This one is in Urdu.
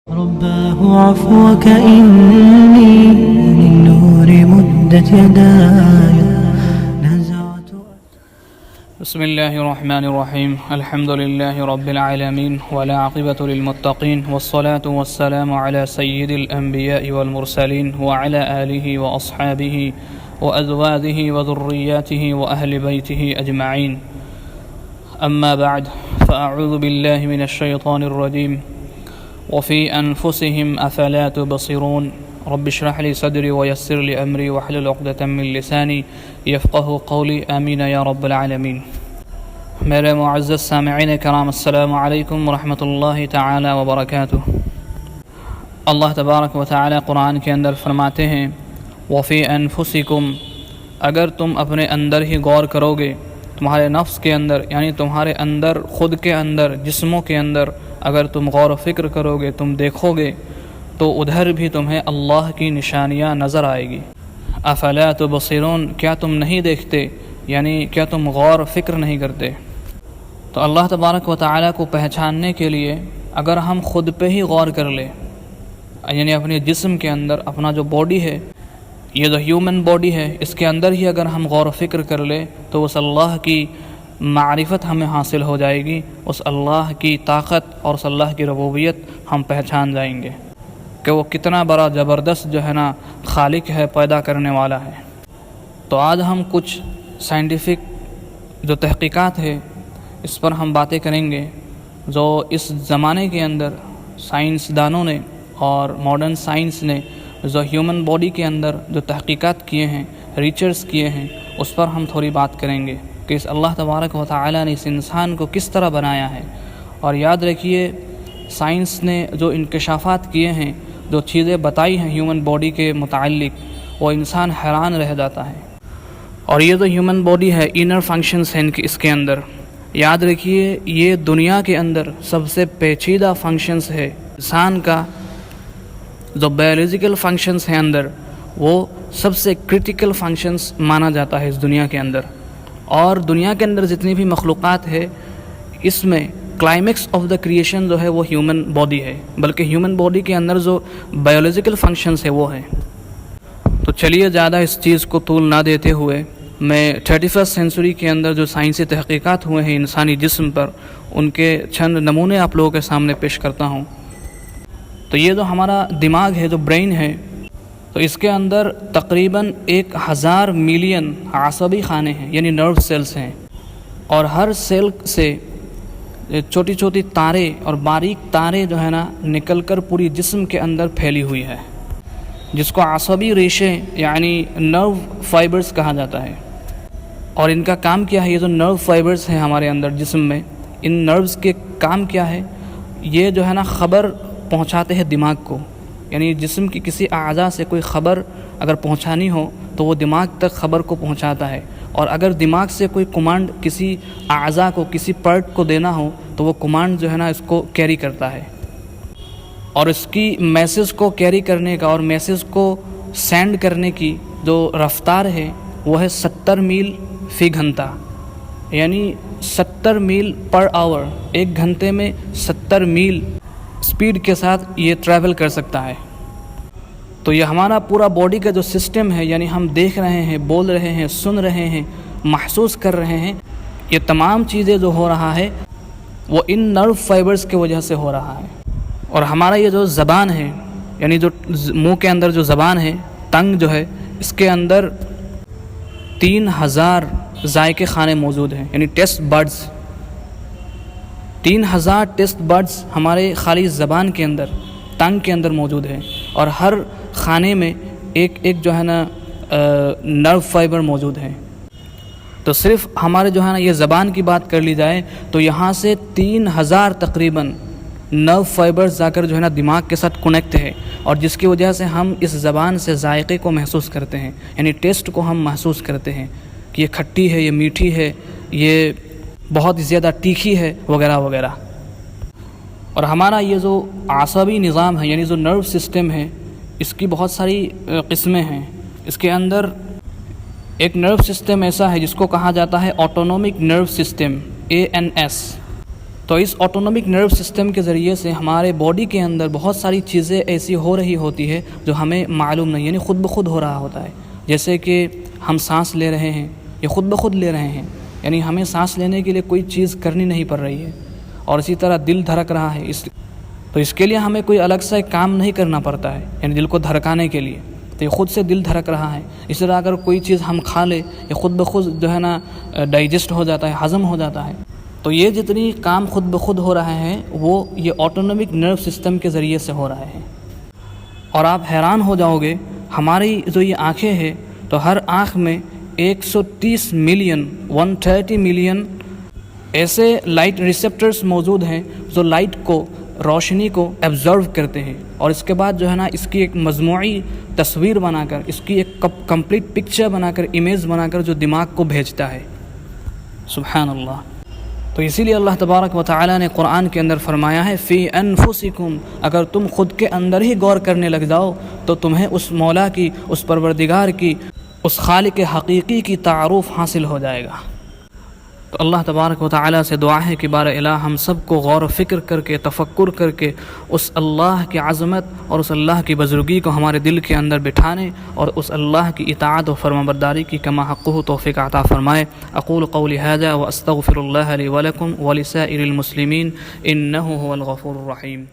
رباه عفوك إني للنور مدت يداي نزعت. بسم الله الرحمن الرحيم. الحمد لله رب العالمين ولا عقبة للمتقين والصلاة والسلام على سيد الأنبياء والمرسلين وعلى آله وأصحابه وأزواجه وذرياته وأهل بيته أجمعين. أما بعد فأعوذ بالله من الشيطان الرجيم. وفي أنفسهم أفلا تبصرون رب اشرح لي صدري ويسر لي أمري واحلل عقدة من لساني يفقهوا قولي آمين يا رب العالمین. میرے معزز سامعین کرام، السلام علیکم ورحمۃ اللہ تعالی وبرکاتہ. اللہ تبارک و تعالی قرآن کے اندر فرماتے ہیں وفی انفسکم، اگر تم اپنے اندر ہی غور کرو گے، تمہارے نفس کے اندر یعنی تمہارے اندر، خود کے اندر، جسموں کے اندر اگر تم غور و فکر کرو گے، تم دیکھو گے تو ادھر بھی تمہیں اللہ کی نشانیاں نظر آئے گی. افلا تبصرون، کیا تم نہیں دیکھتے، یعنی کیا تم غور و فکر نہیں کرتے؟ تو اللہ تبارک و تعالیٰ کو پہچاننے کے لیے اگر ہم خود پہ ہی غور کر لیں، یعنی اپنے جسم کے اندر، اپنا جو باڈی ہے، یہ جو ہیومن باڈی ہے، اس کے اندر ہی اگر ہم غور و فکر کر لیں تو اس اللہ کی معرفت ہمیں حاصل ہو جائے گی، اس اللہ کی طاقت اور اس اللہ کی ربوبیت ہم پہچان جائیں گے کہ وہ کتنا بڑا زبردست جو ہے نا خالق ہے، پیدا کرنے والا ہے. تو آج ہم کچھ سائنٹیفک جو تحقیقات ہے اس پر ہم باتیں کریں گے، جو اس زمانے کے اندر سائنسدانوں نے اور ماڈرن سائنس نے جو ہیومن باڈی کے اندر جو تحقیقات کیے ہیں، ریسرچ کیے ہیں، اس پر ہم تھوڑی بات کریں گے کہ اس اللہ تبارک و تعالیٰ نے اس انسان کو کس طرح بنایا ہے. اور یاد رکھیے، سائنس نے جو انکشافات کیے ہیں، جو چیزیں بتائی ہیں ہیومن باڈی کے متعلق، وہ انسان حیران رہ جاتا ہے. اور یہ جو ہیومن باڈی ہے، انر فنکشنز ہیں اس کے اندر، یاد رکھیے یہ دنیا کے اندر سب سے پیچیدہ فنکشنز ہے. انسان کا جو بایولوجیکل فنکشنز ہیں اندر، وہ سب سے کرٹیکل فنکشنز مانا جاتا ہے اس دنیا کے اندر. اور دنیا کے اندر جتنی بھی مخلوقات ہے، اس میں کلائمیکس آف دا کریشن جو ہے وہ ہیومن باڈی ہے، بلکہ ہیومن باڈی کے اندر جو بایولوجیکل فنکشنز ہے وہ ہے. تو چلیے زیادہ اس چیز کو طول نہ دیتے ہوئے میں 31 سینچری کے اندر جو سائنسی تحقیقات ہوئے ہیں انسانی جسم پر، ان کے چند نمونے آپ لوگوں کے سامنے پیش کرتا ہوں. تو یہ جو ہمارا دماغ ہے، جو برین ہے، تو اس کے اندر تقریباً 1000 ملین عصبی خانے ہیں، یعنی نرو سیلز ہیں. اور ہر سیل سے چھوٹی چھوٹی تاریں اور باریک تاریں جو ہے نا نکل کر پوری جسم کے اندر پھیلی ہوئی ہے، جس کو عصبی ریشے یعنی نرو فائبرز کہا جاتا ہے. اور ان کا کام کیا ہے؟ یہ جو نرو فائبرز ہیں ہمارے اندر جسم میں، ان نروز کے کام کیا ہے؟ یہ جو ہے نا خبر پہنچاتے ہیں دماغ کو، یعنی جسم کی کسی اعضاء سے کوئی خبر اگر پہنچانی ہو تو وہ دماغ تک خبر کو پہنچاتا ہے. اور اگر دماغ سے کوئی کمانڈ کسی اعضاء کو، کسی پارٹ کو دینا ہو تو وہ کمانڈ جو ہے نا اس کو کیری کرتا ہے. اور اس کی میسج کو کیری کرنے کا اور میسج کو سینڈ کرنے کی جو رفتار ہے وہ ہے 70 میل فی گھنٹہ، یعنی 70 میل پر آور، ایک گھنٹے میں 70 میل سپیڈ کے ساتھ یہ ٹریول کر سکتا ہے. تو یہ ہمارا پورا باڈی کا جو سسٹم ہے، یعنی ہم دیکھ رہے ہیں، بول رہے ہیں، سن رہے ہیں، محسوس کر رہے ہیں، یہ تمام چیزیں جو ہو رہا ہے وہ ان نرو فائبرز کی وجہ سے ہو رہا ہے. اور ہمارا یہ جو زبان ہے، یعنی جو منہ کے اندر جو زبان ہے، ٹنگ جو ہے، اس کے اندر 3000 ذائقے خانے موجود ہیں، یعنی ٹیسٹ بڈز. 3000 ٹیسٹ بڈز ہمارے خالی زبان کے اندر، ٹنگ کے اندر موجود ہے. اور ہر خانے میں ایک جو ہے نا نرو فائبر موجود ہے. تو صرف ہمارے جو ہے نا یہ زبان کی بات کر لی جائے تو یہاں سے 3000 تقریباً نرو فائبرز جا کر جو ہے نا دماغ کے ساتھ کنیکٹ ہے، اور جس کی وجہ سے ہم اس زبان سے ذائقے کو محسوس کرتے ہیں، یعنی ٹیسٹ کو ہم محسوس کرتے ہیں کہ یہ کھٹی ہے، یہ میٹھی ہے، یہ بہت زیادہ تیکھی ہے، وغیرہ وغیرہ. اور ہمارا یہ جو عصبی نظام ہے، یعنی جو نرو سسٹم ہے، اس کی بہت ساری قسمیں ہیں. اس کے اندر ایک نرو سسٹم ایسا ہے جس کو کہا جاتا ہے آٹونومک نرو سسٹم، ANS. تو اس آٹونومک نرو سسٹم کے ذریعے سے ہمارے باڈی کے اندر بہت ساری چیزیں ایسی ہو رہی ہوتی ہے جو ہمیں معلوم نہیں، یعنی خود بخود ہو رہا ہوتا ہے. جیسے کہ ہم سانس لے رہے ہیں، یہ خود بخود لے رہے ہیں، یعنی ہمیں سانس لینے کے لیے کوئی چیز کرنی نہیں پڑ رہی ہے. اور اسی طرح دل دھڑک رہا ہے، تو اس کے لیے ہمیں کوئی الگ سے کام نہیں کرنا پڑتا ہے، یعنی دل کو دھڑکانے کے لیے. تو یہ خود سے دل دھڑک رہا ہے. اس طرح اگر کوئی چیز ہم کھا لے، یہ خود بخود جو ہے نا ڈائجسٹ ہو جاتا ہے، ہضم ہو جاتا ہے. تو یہ جتنی کام خود بخود ہو رہے ہیں وہ یہ آٹونومک نرو سسٹم کے ذریعے سے ہو رہے ہیں. اور آپ حیران ہو جاؤ گے، ہماری جو یہ آنکھیں ہیں تو ہر آنکھ میں 130 ملین ایسے لائٹ ریسیپٹرز موجود ہیں جو لائٹ کو، روشنی کو ایبزرو کرتے ہیں، اور اس کے بعد جو ہے نا اس کی ایک مجموعی تصویر بنا کر، اس کی ایک کمپلیٹ پکچر بنا کر، امیج بنا کر جو دماغ کو بھیجتا ہے. سبحان اللہ. تو اسی لیے اللہ تبارک و تعالی نے قرآن کے اندر فرمایا ہے فی انفسکم، اگر تم خود کے اندر ہی غور کرنے لگ جاؤ تو تمہیں اس مولا کی، اس پروردگار کی، اس خالق حقیقی کی تعارف حاصل ہو جائے گا. تو اللہ تبارک و تعالی سے دعا ہے کہ بار الہ ہم سب کو غور و فکر کر کے، تفکر کر کے اس اللہ کی عظمت اور اس اللہ کی بزرگی کو ہمارے دل کے اندر بٹھانے اور اس اللہ کی اطاعت و فرمانبرداری کی کما حقہ توفیق عطا فرمائے. اقول قولی ھذا واستغفر اللہ لی ولکم ولسائر المسلمین انہ هو الغفور الرحیم.